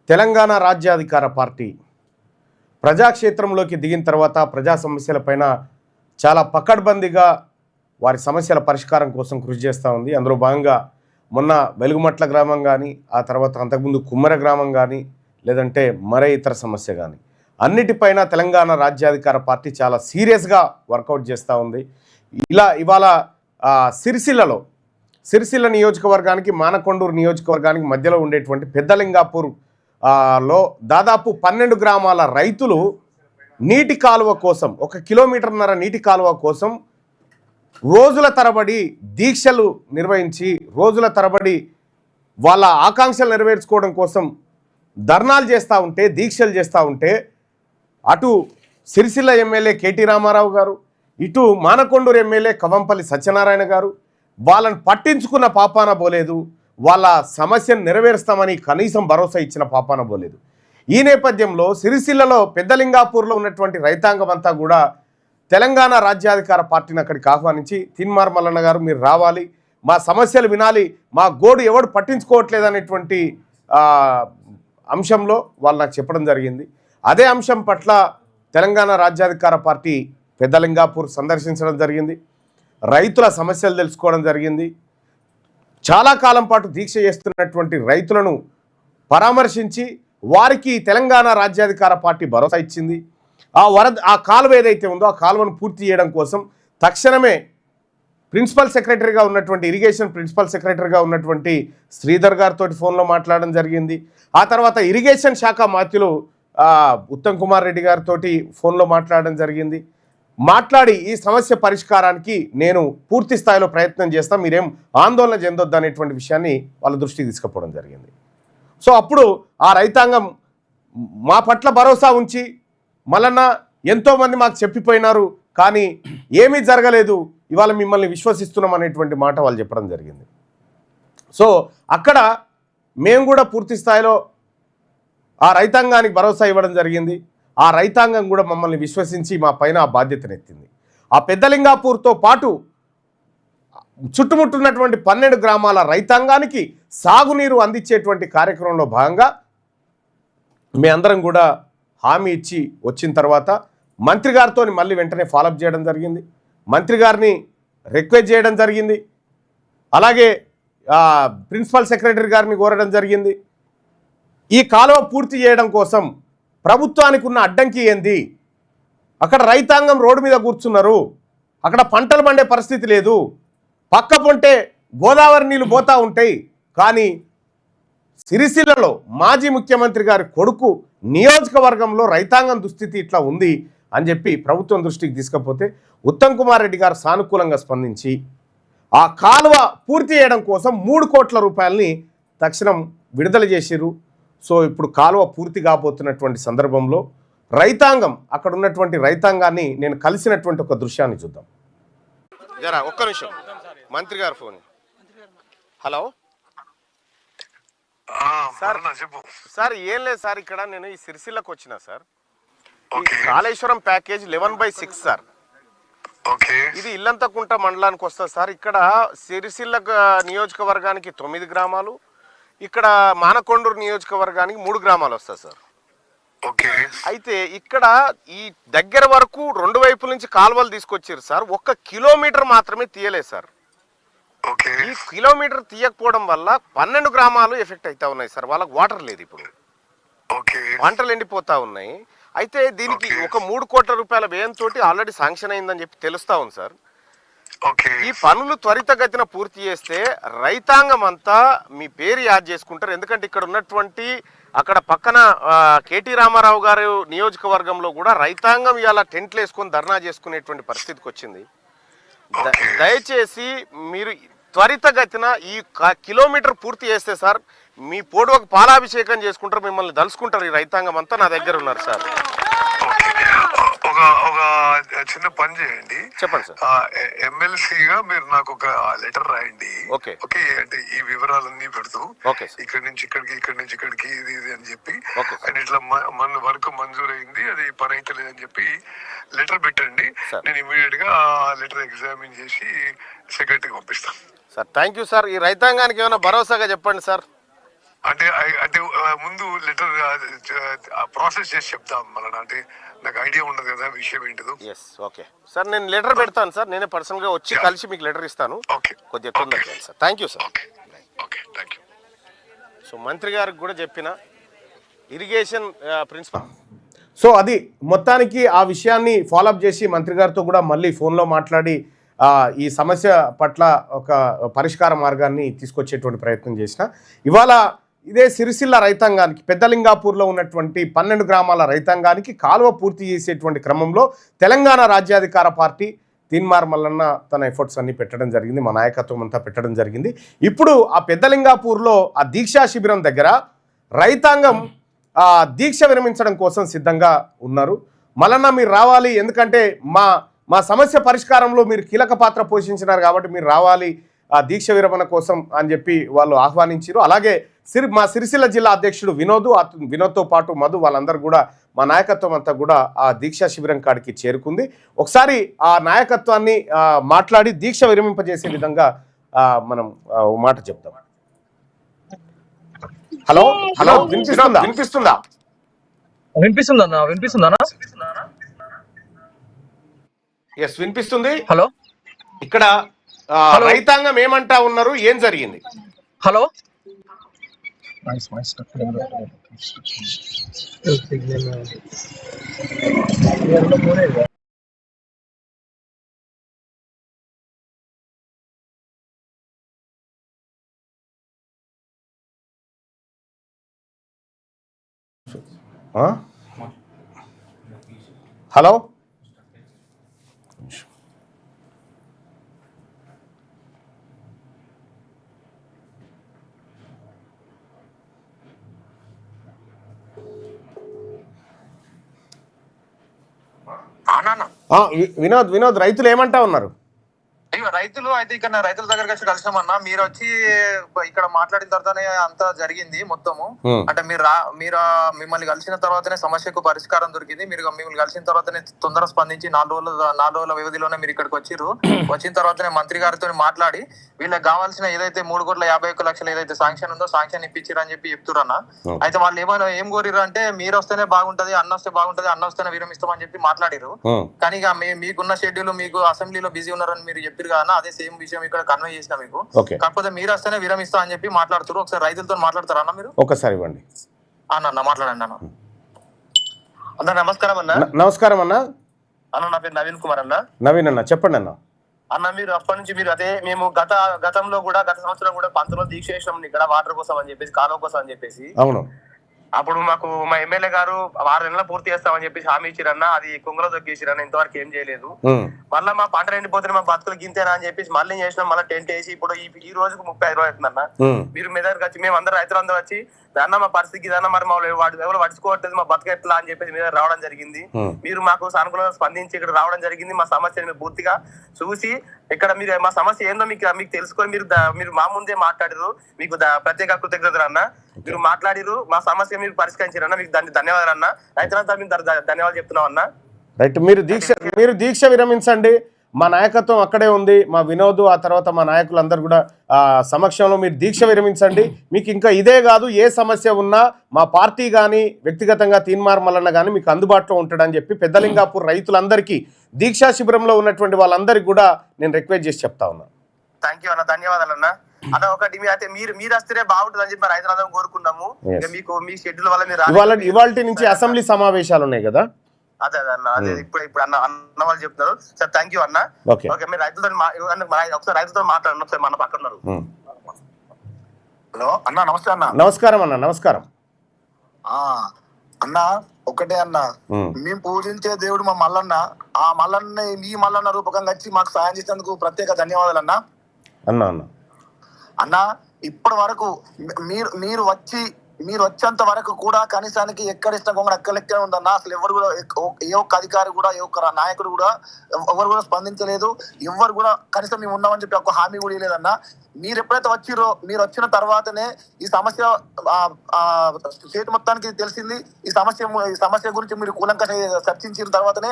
తెలంగాణ రాజ్యాధికార పార్టీ ప్రజాక్షేత్రంలోకి దిగిన తర్వాత ప్రజా సమస్యలపైన చాలా పకడ్బందీగా వారి సమస్యల పరిష్కారం కోసం కృషి చేస్తూ ఉంది. అందులో భాగంగా మొన్న వెలుగుమట్ల గ్రామం కానీ, ఆ తర్వాత అంతకుముందు కుమ్మర గ్రామం కానీ, లేదంటే మరే ఇతర సమస్య కానీ అన్నిటిపైన తెలంగాణ రాజ్యాధికార పార్టీ చాలా సీరియస్గా వర్కౌట్ చేస్తూ ఉంది. ఇవాళ సిరిసిల్ల నియోజకవర్గానికి, మానకొండూరు నియోజకవర్గానికి మధ్యలో ఉండేటువంటి పెద్దలింగాపూర్ లో దాదాపు 12 గ్రామాల రైతులు నీటి కాలువ కోసం 1 కిలోమీటర్న్నర నీటి కాలువ కోసం రోజుల తరబడి దీక్షలు నిర్వహించి, రోజుల తరబడి వాళ్ళ ఆకాంక్షలు నెరవేర్చుకోవడం కోసం ధర్నాలు చేస్తూ ఉంటే, దీక్షలు చేస్తూ ఉంటే, అటు సిరిసిల్ల ఎమ్మెల్యే కేటీ రామారావు గారు, ఇటు మానకొండూరు ఎమ్మెల్యే కవంపల్లి సత్యనారాయణ గారు వాళ్ళని పట్టించుకున్న పాపాన పోలేదు. వాళ్ళ సమస్యను నెరవేరుస్తామని కనీసం భరోసా ఇచ్చిన పాపాన పోలేదు. ఈ నేపథ్యంలో సిరిసిల్లలో పెద్దలింగాపూర్లో ఉన్నటువంటి రైతాంగం అంతా కూడా తెలంగాణ రాజ్యాధికార పార్టీని అక్కడికి ఆహ్వానించి, తిన్మార్ మల్లన్న గారు మీరు రావాలి, మా సమస్యలు వినాలి, మా గోడు ఎవడు పట్టించుకోవట్లేదు అనేటువంటి అంశంలో వాళ్ళు నాకు చెప్పడం జరిగింది. అదే అంశం పట్ల తెలంగాణ రాజ్యాధికార పార్టీ పెద్దలింగాపూర్ సందర్శించడం జరిగింది. రైతుల సమస్యలు తెలుసుకోవడం జరిగింది. చాలా కాలం పాటు దీక్ష చేస్తున్నటువంటి రైతులను పరామర్శించి వారికి తెలంగాణ రాజ్యాధికార పార్టీ భరోసా ఇచ్చింది. ఆ కాలువ ఏదైతే ఉందో ఆ కాలువను పూర్తి చేయడం కోసం తక్షణమే ప్రిన్సిపల్ సెక్రటరీగా ఉన్నటువంటి, ఇరిగేషన్ ప్రిన్సిపల్ సెక్రటరీగా ఉన్నటువంటి శ్రీధర్ గారితో ఫోన్లో మాట్లాడడం జరిగింది. ఆ తర్వాత ఇరిగేషన్ శాఖ మాత్యులు ఉత్తమ్ కుమార్ రెడ్డి గారితో ఫోన్లో మాట్లాడడం జరిగింది. మాట్లాడి ఈ సమస్య పరిష్కారానికి నేను పూర్తి స్థాయిలో ప్రయత్నం చేస్తాను, మీరేం ఆందోళన చెందొద్దు అనేటువంటి విషయాన్ని వాళ్ళ దృష్టికి తీసుకుపోవడం జరిగింది. సో అప్పుడు ఆ రైతాంగం మా పట్ల భరోసా ఉంచి, మళ్ళన్న ఎంతోమంది మాకు చెప్పిపోయినారు కానీ ఏమీ జరగలేదు, ఇవాళ మిమ్మల్ని విశ్వసిస్తున్నాం అనేటువంటి మాట వాళ్ళు చెప్పడం జరిగింది. సో అక్కడ మేము కూడా పూర్తి స్థాయిలో ఆ రైతాంగానికి భరోసా ఇవ్వడం జరిగింది. ఆ రైతాంగం కూడా మమ్మల్ని విశ్వసించి మా పైన ఆ బాధ్యతనెత్తింది. ఆ పెద్దలింగాపూర్తో పాటు చుట్టుముట్టున్నటువంటి 12 గ్రామాల రైతాంగానికి సాగునీరు అందించేటువంటి కార్యక్రమంలో భాగంగా మీ అందరం కూడా హామీ ఇచ్చి వచ్చిన తర్వాత మంత్రి గారితో మళ్ళీ వెంటనే ఫాలోఅప్ చేయడం జరిగింది. మంత్రి గారిని రిక్వెస్ట్ చేయడం జరిగింది. అలాగే ప్రిన్సిపల్ సెక్రటరీ గారిని కోరడం జరిగింది. ఈ కాలువ పూర్తి చేయడం కోసం ప్రభుత్వానికి ఉన్న అడ్డంకి ఏంది? అక్కడ రైతాంగం రోడ్డు మీద కూర్చున్నారు, అక్కడ పంటలు పండే పరిస్థితి లేదు, పక్క పొంటే గోదావరి నీళ్ళు పోతూ ఉంటాయి. కానీ సిరిసిల్లలో మాజీ ముఖ్యమంత్రి గారి కొడుకు నియోజకవర్గంలో రైతాంగం దుస్థితి ఇట్లా ఉంది అని చెప్పి ప్రభుత్వం దృష్టికి తీసుకపోతే ఉత్తమ్ కుమార్ రెడ్డి గారు సానుకూలంగా స్పందించి ఆ కాలువ పూర్తి చేయడం కోసం 3 కోట్ల రూపాయలని తక్షణం విడుదల చేసిర్రు. సో ఇప్పుడు కాలువ పూర్తి కాబోతున్నటువంటి సందర్భంలో రైతాంగం, అక్కడ ఉన్నటువంటి రైతాంగాన్ని నేను కలిసినటువంటి ఒక దృశ్యాన్ని చూద్దాం. జరా ఒక్క నిమిషం, మంత్రి గారు ఫోన్. Hello sir. సార్ ఏం లేదు సార్, ఇక్కడ నేను ఈ సిరిసిల్లకు వచ్చిన సార్. Kaleshwaram package 11/6 sir. ఇది ఇల్లంతకుంట మండలానికి వస్తుంది సార్. ఇక్కడ సిరిసిల్ల నియోజకవర్గానికి 9 గ్రామాలు, ఇక్కడ మానకొండూరు నియోజకవర్గానికి 3 గ్రామాలు వస్తాయి సార్. అయితే ఇక్కడ ఈ దగ్గర వరకు 2 వైపుల నుంచి కాలువలు తీసుకొచ్చారు సార్. 1 కిలోమీటర్ మాత్రమే తీయలేదు సార్. ఈ కిలోమీటర్ తీయకపోవడం వల్ల 12 గ్రామాలు ఎఫెక్ట్ అవుతా ఉన్నాయి సార్. వాళ్ళకి వాటర్ లేదు, ఇప్పుడు పంటలు ఎండిపోతా ఉన్నాయి. అయితే దీనికి ఒక 3 కోట్ల రూపాయల వ్యయంతో ఆల్రెడీ శాంక్షన్ అయిందని చెప్పి తెలుస్తా ఉంది సార్. ఈ పనులు త్వరితగతిన పూర్తి చేస్తే రైతాంగం అంతా మీ పేరు యాద్ చేసుకుంటారు. ఎందుకంటే ఇక్కడ ఉన్నటువంటి అక్కడ పక్కన కేటీ రామారావు గారు నియోజకవర్గంలో కూడా రైతాంగం ఇవాళ టెంట్లు వేసుకొని ధర్నా చేసుకునేటువంటి పరిస్థితికి వచ్చింది. దయచేసి మీరు త్వరితగతిన ఈ కిలోమీటర్ పూర్తి చేస్తే సార్ మీ పోడువకు పాలాభిషేకం చేసుకుంటారు, మిమ్మల్ని దలుచుకుంటారు ఈ రైతాంగం అంతా. నా దగ్గర ఉన్నారు సార్. ఒక చిన్న పని చేయండి, చెప్పండి సార్. ఎమ్మెల్సీగా మీరు నాకు ఒక లెటర్ రాయండి. ఓకే, అంటే ఈ వివరాలన్నీ పెడుతూ ఇక్కడ నుంచి ఇక్కడికి, ఇక్కడ నుంచి ఇక్కడికి, ఇది ఇది అని చెప్పి, అండ్ ఇట్లా మన వర్క్ మంజూరైంది, అది పని అయితే లేదని చెప్పి లెటర్ పెట్టండి. నేను ఇమీడియట్ గా ఆ లెటర్ ఎగ్జామిన్ చేసి సెక్రటరీకి పంపిస్తాను సార్. Thank you sir. ఈ రైతాంగానికి ఏమైనా భరోసాగా చెప్పండి సార్. అంటే ముందు లెటర్ ప్రాసెస్ చేసి చెప్తాం మళ్ళీ, అంటే నాకు ఐడియా ఉండదు కదా విషయం ఏంటిదో. ఓకే సార్, నేను లెటర్ పెడతాను సార్, నేనే పర్సనల్గా వచ్చి కలిసి మీకు లెటర్ ఇస్తాను. ఓకే, కొద్దిగా తొందరగా sir. Thank you sir. Okay, thank you. So మంత్రి గారికి కూడా చెప్పిన ఇరిగేషన్ ప్రిన్సిపల్. సో అది మొత్తానికి ఆ విషయాన్ని ఫాలోఅప్ చేసి మంత్రి గారితో కూడా మళ్ళీ ఫోన్లో మాట్లాడి ఈ సమస్య పట్ల ఒక పరిష్కార మార్గాన్ని తీసుకొచ్చేటువంటి ప్రయత్నం చేసిన. ఇవాళ ఇదే సిరిసిల్ల రైతాంగానికి, పెద్దలింగాపూర్లో ఉన్నటువంటి 12 గ్రామాల రైతాంగానికి కాలువ పూర్తి చేసేటువంటి క్రమంలో తెలంగాణ రాజ్యాధికార పార్టీ తీన్మార్ మల్లన్న తన ఎఫర్ట్స్ అన్ని పెట్టడం జరిగింది, మా నాయకత్వం అంతా పెట్టడం జరిగింది. ఇప్పుడు ఆ పెద్దలింగాపూర్లో ఆ దీక్షా శిబిరం దగ్గర రైతాంగం దీక్ష విరమించడం కోసం సిద్ధంగా ఉన్నారు. మల్లన్న మీరు రావాలి, ఎందుకంటే మా సమస్య పరిష్కారంలో మీరు కీలక పాత్ర పోషించినారు కాబట్టి మీరు రావాలి ఆ దీక్ష విరమణ కోసం అని చెప్పి వాళ్ళు ఆహ్వానించారు. అలాగే మా సిరిసిల్ల జిల్లా అధ్యక్షుడు వినోద్తో పాటు మధు వాళ్ళందరూ కూడా మా నాయకత్వం అంతా కూడా ఆ దీక్షా శిబిరం కాడికి చేరుకుంది. ఒకసారి ఆ నాయకత్వాన్ని మాట్లాడి దీక్ష విరమింపజేసే విధంగా మనం మాట చెప్తాం. హలో హలో, వినిపిస్తుందా? ఎస్ వినిపిస్తుంది. హలో, ఇక్కడ రైతాంగం ఏమంటా ఉన్నారు, ఏం జరిగింది? హలో, హలో, వినోద్ రైతులు ఏమంటా ఉన్నారు? రైతులు అయితే ఇక్కడ రైతుల దగ్గరకు వచ్చి కలిసామన్నా. మీరు వచ్చి ఇక్కడ మాట్లాడిన తర్వాతనే అంతా జరిగింది మొత్తము. అంటే మీరు మిమ్మల్ని కలిసిన తర్వాతనే సమస్యకు పరిష్కారం దొరికింది. మిమ్మల్ని కలిసిన తర్వాతనే తొందరగా స్పందించి 4 రోజుల వ్యవధిలోనే మీరు ఇక్కడికి వచ్చిర్రు. వచ్చిన తర్వాతనే మంత్రి గారితో మాట్లాడి వీళ్ళకి కావాల్సిన ఏదైతే 3,51,00,000 ఏదైతే శాంక్షన్ ఉందో శాంక్షన్ ఇప్పించారు అని చెప్పి చెప్తున్నా. అయితే వాళ్ళు ఏం కోరిర్రు అంటే మీరు వస్తేనే బాగుంటది, అన్న వస్తే బాగుంటది, అన్న వస్తేనే విరమిస్తామని చెప్పి మాట్లాడిరు. కానీ ఇక మీకున్న షెడ్యూల్, మీకు అసెంబ్లీలో బిజీ ఉన్నారని మీరు చెప్పారు కదా, అదే సేమ్ విషయం ఇక్కడ కన్వే చేసిన మీకు. కాకపోతే మీరు వస్తేనే విరమిస్తా అని చెప్పి మాట్లాడుతారు. ఒకసారి రైతులతో మాట్లాడతారా అన్న మీరు? ఒకసారి ఇవ్వండి అన్న, మాట్లాడండి అన్న. అన్న నమస్కారం అన్న. నమస్కారం అన్న. అన్న నా పేరు నవీన్ కుమార్ అన్న. నవీన్ అన్న, చెప్పండి అన్న. అన్న మీరు అప్పటి నుంచి మీరు అదే మేము గతంలో కూడా గత సంవత్సరం కూడా 19 దీక్ష చేసినాం ఇక్కడ వాటర్ కోసం అని చెప్పేసి, కాలువ కోసం అని చెప్పేసి. అవును, అప్పుడు మాకు మా ఎమ్మెల్యే గారు 6 నెలలు పూర్తి చేస్తామని చెప్పేసి హామీ ఇచ్చిరన్న. అది కుంగలో దొక్కేసిరన్న, ఇంతవరకు ఏం చేయలేదు. మళ్ళీ మా పంట ఎండిపోతే మా బతుకులు గింతేనా అని చెప్పేసి మళ్ళీ చేసినాం. మళ్ళీ టెంట్ వేసి ఇప్పుడు ఈ రోజుకు 35 రోజులు అవుతుందన్న. మీరు మీ దగ్గరకు వచ్చి మేము రైతులందరూ వచ్చి అన్న మా పరిస్థితి ఇదన్నా, మరి ఎవరు పడుచుకోవట్లేదు, మా బతుక ఎట్లా అని చెప్పేసి మీద రావడం జరిగింది. మీరు మాకు సానుకూలంగా స్పందించి ఇక్కడ రావడం జరిగింది. మా సమస్యని మీరు పూర్తిగా చూసి ఇక్కడ మీరు మా సమస్య ఏందో మీకు తెలుసుకొని మీరు మా ముందే మాట్లాడారు. మీకు ప్రత్యేక కృతజ్ఞతలు అన్న. మీరు మాట్లాడిరు, మా సమస్య మీరు పరిష్కరించారు అన్న. మీకు దానికి ధన్యవాదాలు అన్న. రైతులంతా మేము ధన్యవాదాలు చెప్తున్నాం అన్న. రైట్, మీరు దీక్ష విరమించండి. మా నాయకత్వం అక్కడే ఉంది, మా వినోద్ ఆ తర్వాత మా నాయకులందరూ కూడా సమక్షంలో మీరు దీక్ష విరమించండి. మీకు ఇంకా ఇదే కాదు, ఏ సమస్య ఉన్నా మా పార్టీ కానీ వ్యక్తిగతంగా తీన్మార్ మల్లన్న కానీ మీకు అందుబాటులో ఉంటాడని చెప్పి పెద్దలింగాపూర్ రైతులందరికీ, దీక్షా శిబిరంలో ఉన్నటువంటి వాళ్ళందరికీ కూడా నేను రిక్వెస్ట్ చేసి చెప్తా ఉన్నా. థ్యాంక్ యూ అన్న, ధన్యవాదాలు అన్న. అన్న ఒకటి అయితే మీరు వస్తేనే బాగుంటుంది అని చెప్పి రైతులందరం కోరుకున్నాము. మీకు మీ షెడ్యూల్ వల్ల ఇవాళ నుంచి అసెంబ్లీ సమావేశాలు ఉన్నాయి కదా. అదే అన్న, అదే ఇప్పుడు అన్న వాళ్ళు చెప్తున్నారు. సార్ థ్యాంక్ యూ అన్న. ఓకే, మీరు రైతులతో ఒకసారి రైతులతో మాట్లాడండి. ఒకసారి మన పక్కన ఉన్నారు. హలో అన్న, నమస్తే అన్న. నమస్కారం అన్న. నమస్కారం అన్న. ఒకటే అన్న, మేము పూజించే దేవుడు మా మల్లన్న. ఆ మల్లన్న మీ మల్లన్న రూపకంగా వచ్చి మాకు సాయం చేసేందుకు ప్రత్యేక ధన్యవాదాలు అన్న. అన్న ఇప్పటి వరకు మీరు వచ్చేంత వరకు కూడా కనీసానికి ఎక్కడ ఇష్టం కొంగ ఎక్కలెక్క ఉందన్న. అసలు ఎవరు కూడా, ఏ ఒక్క అధికారి కూడా, ఏ ఒక్క నాయకుడు కూడా ఎవరు కూడా స్పందించలేదు. ఎవరు కూడా కనీసం మేము ఉన్నామని చెప్పి ఒక హామీ కూడా లేదన్న. మీరు ఎప్పుడైతే వచ్చిరో మీరు వచ్చిన తర్వాతనే ఈ సమస్య స్టేట్ మొత్తానికి తెలిసింది. ఈ సమస్య గురించి మీరు కూలంకష చర్చించిన తర్వాతనే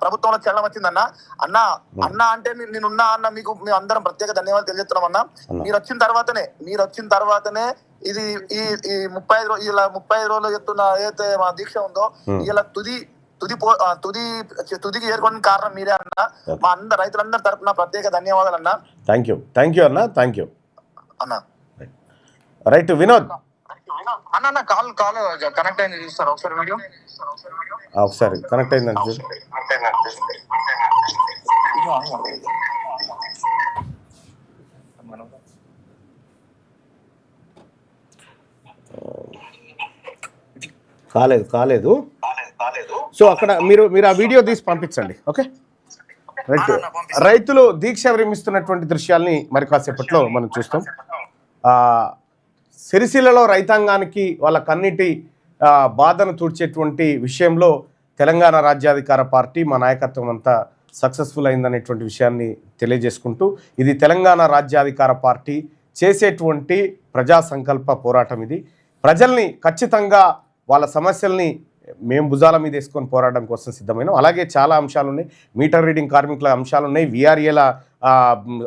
ప్రభుత్వంలో చలనం వచ్చిందన్న. అన్న అంటే నేనున్నా అన్న మీకు మేము అందరం ప్రత్యేక ధన్యవాదాలు తెలియజేస్తున్నాం అన్న. మీరు వచ్చిన తర్వాతనే ఇది ఈ 35 రోజులు చెప్తున్న ఏదైతే మా దీక్ష ఉందో ఇలా తుదికి చేరుకోవడానికి కారణం మీరే అన్న. మా రైతులందరి తరపున ప్రత్యేక ధన్యవాదాలు అన్న. థ్యాంక్ యూ అన్న. థ్యాంక్ యూ అన్న. రైట్ వినోద్ అన్న కాల్ కనెక్ట్ అయింది చూస్తారు ఒకసారి వీడియో ఒకసారి కనెక్ట్ అయిందని చూసి కాలేదు. సో అక్కడ మీరు ఆ వీడియో తీసి పంపించండి. ఓకే రైతులు దీక్ష విరమిస్తున్నటువంటి దృశ్యాల్ని మరి కాసేపట్లో మనం చూస్తాం. సిరిసిల్లలో రైతాంగానికి వాళ్ళ కన్నిటి బాధను తుడిచేటువంటి విషయంలో తెలంగాణ రాజ్యాధికార పార్టీ మా నాయకత్వం అంతా సక్సెస్ఫుల్ అయిందనేటువంటి విషయాన్ని తెలియజేసుకుంటూ ఇది తెలంగాణ రాజ్యాధికార పార్టీ చేసేటువంటి ప్రజా సంకల్ప పోరాటం. ఇది ప్రజల్ని ఖచ్చితంగా వాళ్ళ సమస్యల్ని మేము భుజాల మీద వేసుకొని పోరాటం కోసం సిద్ధమైనాం. అలాగే చాలా అంశాలు ఉన్నాయి. మీటర్ రీడింగ్ కార్మికుల అంశాలు ఉన్నాయి, విఆర్ఏల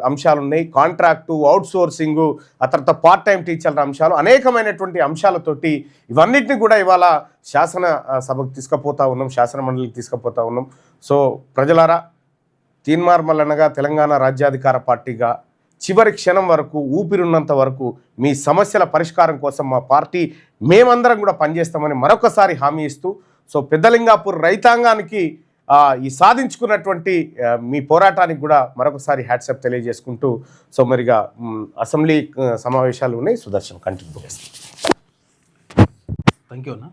అంశాలు ఉన్నాయి, కాంట్రాక్టు, అవుట్సోర్సింగు, ఆ తర్వాత పార్ట్ టైం టీచర్ల అంశాలు, అనేకమైనటువంటి అంశాలతోటి ఇవన్నిటిని కూడా ఇవాళ శాసన సభకు తీసుకుపోతా ఉన్నాం, శాసన మండలికి తీసుకుపోతా ఉన్నాం. సో ప్రజలారా, తీన్మార్ మల్లన్నగా తెలంగాణ రాజ్యాధికార పార్టీగా చివరి క్షణం వరకు ఊపిరున్నంత వరకు మీ సమస్యల పరిష్కారం కోసం మా పార్టీ మేమందరం కూడా పనిచేస్తామని మరొకసారి హామీ ఇస్తూ, సో పెద్దలింగాపూర్ రైతాంగానికి ఈ సాధించుకున్నటువంటి మీ పోరాటానికి కూడా మరొకసారి హ్యాట్సప్ తెలియజేసుకుంటూ, సో మరిగా అసెంబ్లీ సమావేశాలు ఉన్నాయి. సుదర్శన్ కంటిన్యూ చేస్తాం. థ్యాంక్ యూ అన్న.